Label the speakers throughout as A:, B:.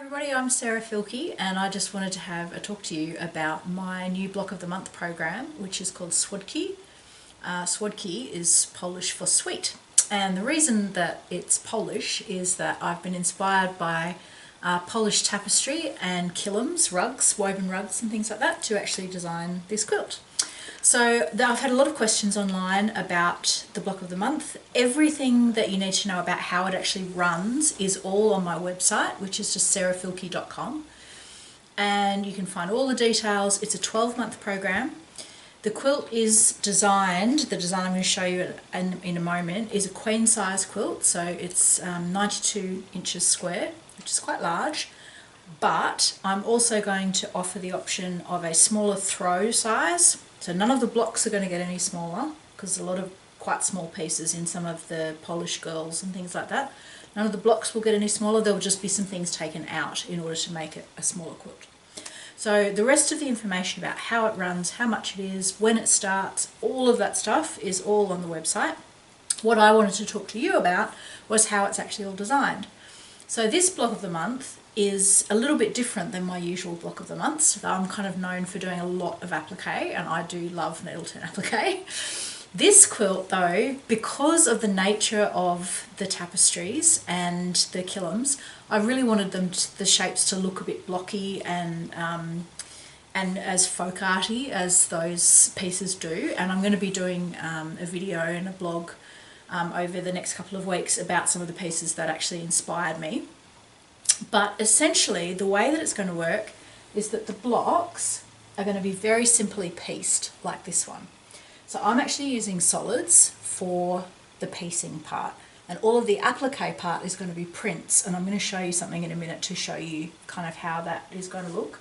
A: Everybody, I'm Fielke and I just wanted to have a talk to you about my new Block of the Month program, which is called Swod-ki. Swod-ki is Polish for sweet, and the reason that it's Polish is that I've been inspired by Polish tapestry and kilims, rugs, woven rugs and things like that to actually design this quilt. So I've had a lot of questions online about the Block of the Month. Everything that you need to know about how it actually runs is all on my website, which is just sarahfielke.com, and you can find all the details. It's a 12-month program. The quilt is designed, the design I'm going to show you in a moment, is a queen size quilt, so it's 92 inches square, which is quite large. But I'm also going to offer the option of a smaller throw size. So none of the blocks are going to get any smaller, because there's a lot of quite small pieces in some of the Polish girls and things like that. None of the blocks will get any smaller. There will just be some things taken out in order to make it a smaller quilt. So the rest of the information about how it runs, how much it is, when it starts, all of that stuff is all on the website. What I wanted to talk to you about was how it's actually all designed. So this Block of the Month is a little bit different than my usual Block of the Months. I'm kind of known for doing a lot of appliqué, and I do love Needleton appliqué. This quilt though, because of the nature of the tapestries and the kilims, I really wanted the shapes to look a bit blocky and as folk arty as those pieces do. And I'm going to be doing a video and a blog over the next couple of weeks about some of the pieces that actually inspired me. But essentially the way that it's going to work is that the blocks are going to be very simply pieced like this one. So I'm actually using solids for the piecing part, and all of the appliqué part is going to be prints, and I'm going to show you something in a minute to show you kind of how that is going to look.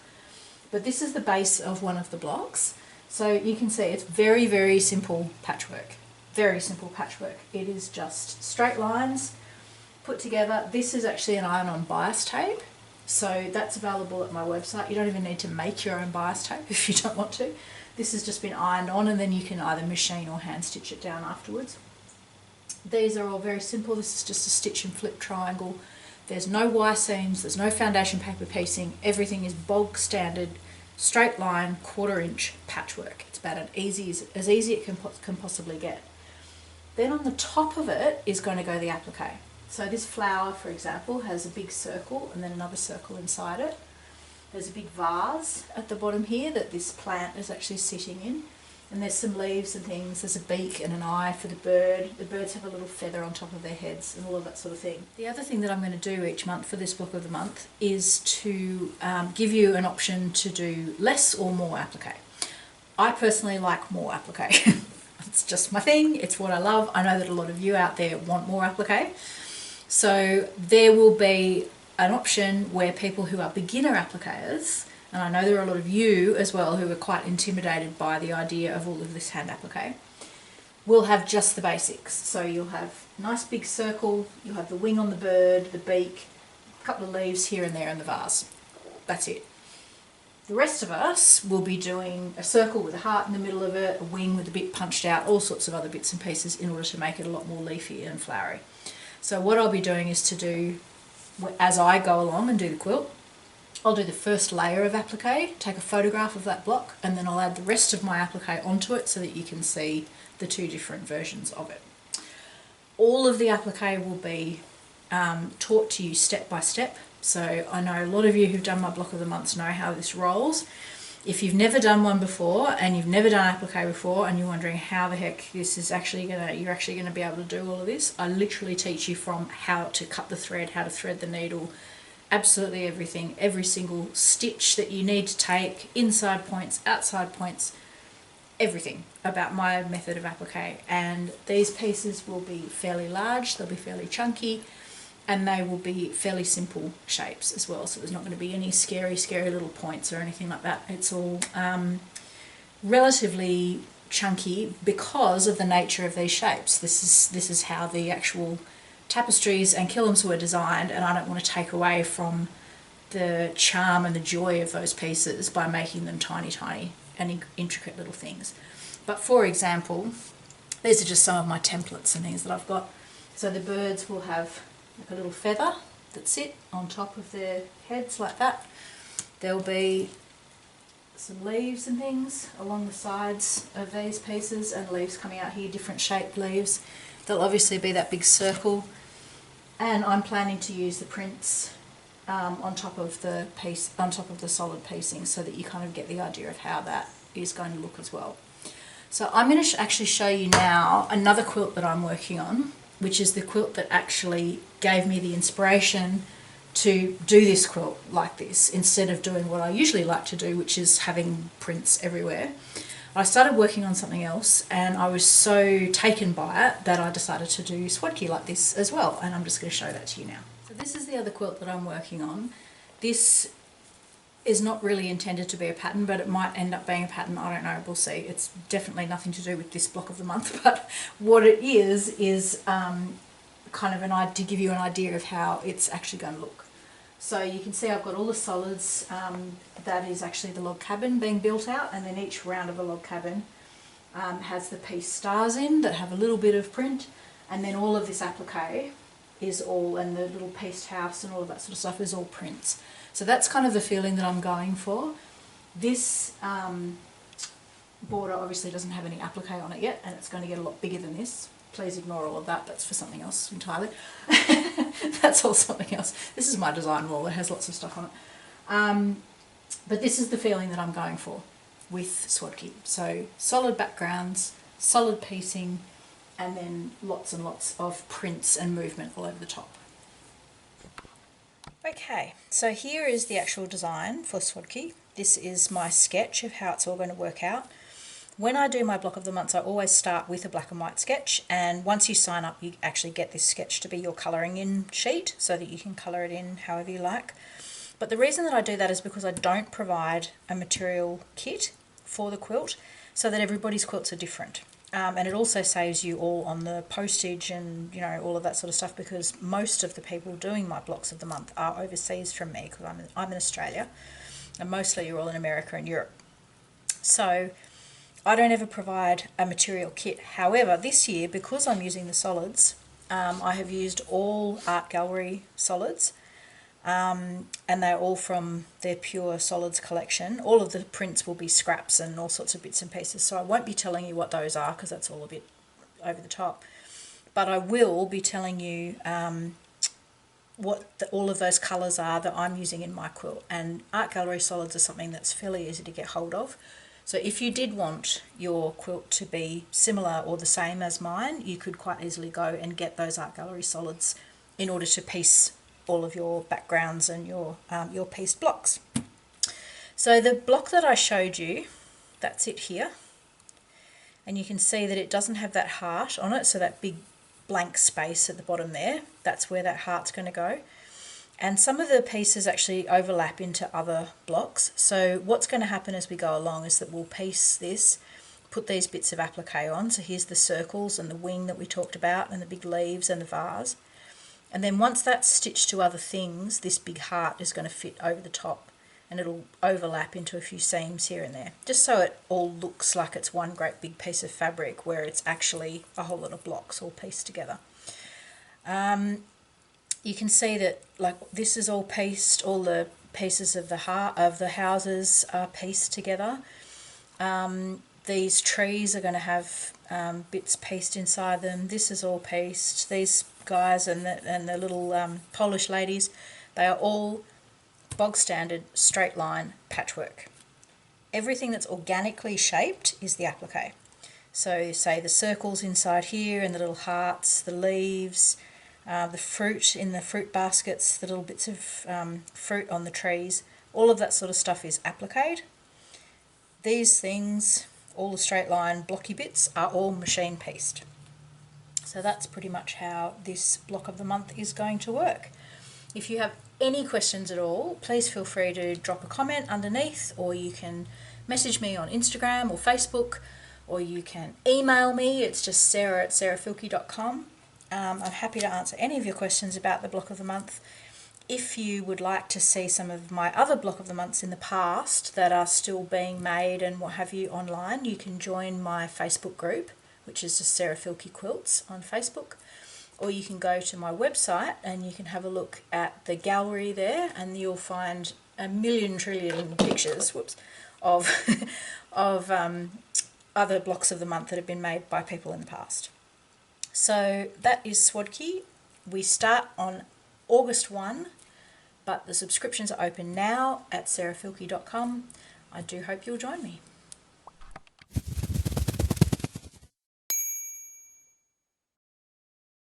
A: But this is the base of one of the blocks, so you can see it's very, very simple patchwork. Very simple patchwork. It is just straight lines put together. This is actually an iron-on bias tape, so that's available at my website. You don't even need to make your own bias tape if you don't want to. This has just been ironed on, and then you can either machine or hand stitch it down afterwards. These are all very simple. This is just a stitch and flip triangle. There's no Y seams, there's no foundation paper piecing. Everything is bog standard, straight line, 1/4 inch patchwork. It's about as easy as it can possibly get. Then on the top of it is going to go the appliqué. So this flower, for example, has a big circle and then another circle inside it. There's a big vase at the bottom here that this plant is actually sitting in. And there's some leaves and things. There's a beak and an eye for the bird. The birds have a little feather on top of their heads and all of that sort of thing. The other thing that I'm going to do each month for this Block of the Month is to give you an option to do less or more appliqué. I personally like more appliqué. It's just my thing. It's what I love. I know that a lot of you out there want more appliqué. So there will be an option where people who are beginner appliqueurs, and I know there are a lot of you as well who are quite intimidated by the idea of all of this hand appliqué, will have just the basics. So you'll have a nice big circle, you'll have the wing on the bird, the beak, a couple of leaves here and there in the vase. That's it. The rest of us will be doing a circle with a heart in the middle of it, a wing with a bit punched out, all sorts of other bits and pieces in order to make it a lot more leafy and flowery. So what I'll be doing is to do, as I go along and do the quilt, I'll do the first layer of appliqué, take a photograph of that block, and then I'll add the rest of my appliqué onto it so that you can see the two different versions of it. All of the appliqué will be taught to you step by step. So I know a lot of you who've done my Block of the Months know how this rolls. If you've never done one before and you've never done appliqué before and you're wondering how the heck this is you're actually gonna be able to do all of this, I literally teach you from how to cut the thread, how to thread the needle, absolutely everything, every single stitch that you need to take, inside points, outside points, everything about my method of appliqué. And these pieces will be fairly large, they'll be fairly chunky, and they will be fairly simple shapes as well, so there's not going to be any scary little points or anything like that. It's all relatively chunky because of the nature of these shapes. This is how the actual tapestries and kilims were designed, and I don't want to take away from the charm and the joy of those pieces by making them tiny and intricate little things. But for example, these are just some of my templates and things that I've got. So the birds will have like a little feather that sit on top of their heads like that. There'll be some leaves and things along the sides of these pieces, and leaves coming out here, different shaped leaves. There'll obviously be that big circle, and I'm planning to use the prints on top of the piece, on top of the solid piecing, so that you kind of get the idea of how that is going to look as well. So I'm going to actually show you now another quilt that I'm working on, which is the quilt that actually gave me the inspiration to do this quilt like this, instead of doing what I usually like to do, which is having prints everywhere. I started working on something else, and I was so taken by it that I decided to do Swod-ki like this as well, and I'm just going to show that to you now. So this is the other quilt that I'm working on. This is not really intended to be a pattern, but it might end up being a pattern, I don't know, we'll see. It's definitely nothing to do with this block of the month, but what it is kind of to give you an idea of how it's actually going to look. So you can see I've got all the solids. That is actually the log cabin being built out, and then each round of a log cabin has the piece stars in that have a little bit of print, and then all of this appliqué is all, and the little pieced house and all of that sort of stuff is all prints. So that's kind of the feeling that I'm going for. This border obviously doesn't have any appliqué on it yet, and it's going to get a lot bigger than this. Please ignore all of that, that's for something else entirely. That's all something else. This is my design wall, it has lots of stuff on it. But this is the feeling that I'm going for with Swod-ki. So solid backgrounds, solid piecing, and then lots and lots of prints and movement all over the top. Okay, so here is the actual design for Swod-ki. This is my sketch of how it's all going to work out. When I do my block of the months, I always start with a black and white sketch, and once you sign up, you actually get this sketch to be your colouring in sheet so that you can colour it in however you like. But the reason that I do that is because I don't provide a material kit for the quilt, so that everybody's quilts are different. And it also saves you all on the postage and, you know, all of that sort of stuff, because most of the people doing my blocks of the month are overseas from me, because I'm in Australia, and mostly you're all in America and Europe. So I don't ever provide a material kit. However, this year, because I'm using the solids, I have used all art gallery solids, and they're all from their pure solids collection. All of the prints will be scraps and all sorts of bits and pieces, so I won't be telling you what those are because that's all a bit over the top. But I will be telling you what all of those colours are that I'm using in my quilt. And art gallery solids are something that's fairly easy to get hold of. So if you did want your quilt to be similar or the same as mine, you could quite easily go and get those art gallery solids in order to piece all of your backgrounds and your pieced blocks. So the block that I showed you, that's it here. And you can see that it doesn't have that heart on it, so that big blank space at the bottom there, that's where that heart's going to go. And some of the pieces actually overlap into other blocks. So what's going to happen as we go along is that we'll piece this, put these bits of appliqué on. So here's the circles and the wing that we talked about, and the big leaves and the vase. And then once that's stitched to other things, this big heart is going to fit over the top, and it'll overlap into a few seams here and there, just so it all looks like it's one great big piece of fabric where it's actually a whole lot of blocks all pieced together. You can see that, like, this is all pieced, all the pieces of the heart of the houses are pieced together. These trees are going to have bits pieced inside them. This is all pieced. These guys and the little Polish ladies, they are all bog standard straight line patchwork. Everything that's organically shaped is the appliqué. So say the circles inside here and the little hearts, the leaves, the fruit in the fruit baskets, the little bits of fruit on the trees, all of that sort of stuff is appliqué. These things, all the straight line blocky bits, are all machine pieced. So that's pretty much how this block of the month is going to work. If you have any questions at all, please feel free to drop a comment underneath, or you can message me on Instagram or Facebook, or you can email me. It's just sarah@sarahfielke.com. I'm happy to answer any of your questions about the block of the month. If you would like to see some of my other block of the months in the past that are still being made and what have you online, you can join my Facebook group, which is just Sarah Fielke Quilts on Facebook. or you can go to my website and you can have a look at the gallery there, and you'll find a million trillion pictures, whoops, of of other blocks of the month that have been made by people in the past. So that is Swod-ki. We start on August 1, but the subscriptions are open now at sarahfielke.com. I do hope you'll join me.